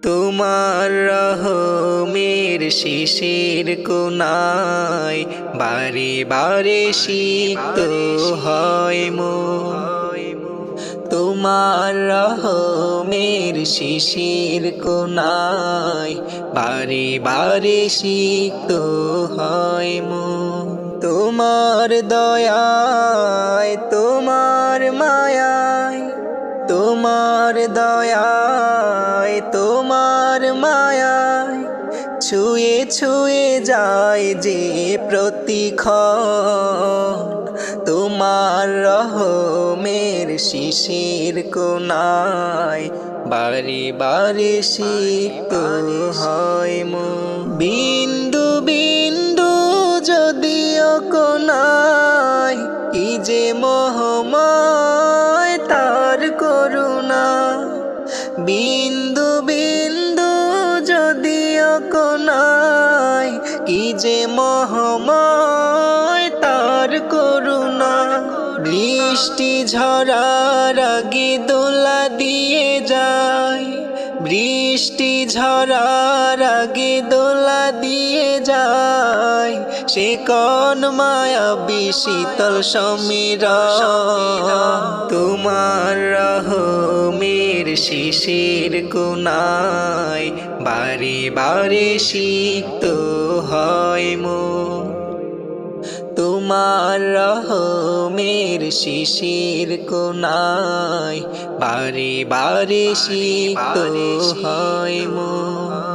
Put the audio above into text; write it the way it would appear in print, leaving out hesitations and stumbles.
তোমার রহমের শিশির কোনায় বারে বারে সিক্ত হয় মন। তোমার রহমের শিশির কোনায় বারে বারে সিক্ত হয় মন। তোমার দয়ায় তোমার মায়ায়, তোমার দয়ায় তোমার মায়ায় ছুঁয়ে ছুঁয়ে যায় যে প্রতিক্ষণ। তোমার রহমের শিশির কোনায় বারে বারে সিক্ত হয় মন। বিন্দু বিন্দু যদিও কোনায় কি যে মহময় তার করুণা। বিন্দু বিন্দু যদিও কোনায় কি যে মহময় তার করুণা। বৃষ্টি ঝরার আগে দোলা দিয়ে যায়, বৃষ্টি ঝরার আগে দোলা দিয়ে যায় সে কোন মায়াবী শীতল সমীরণ। তোমার রহমের শিশির কোনায় বারে বারে সিক্ত হয় মন। তোমার রহমের শিশির কোনায় বারে বারে সিক্ত হয় মন।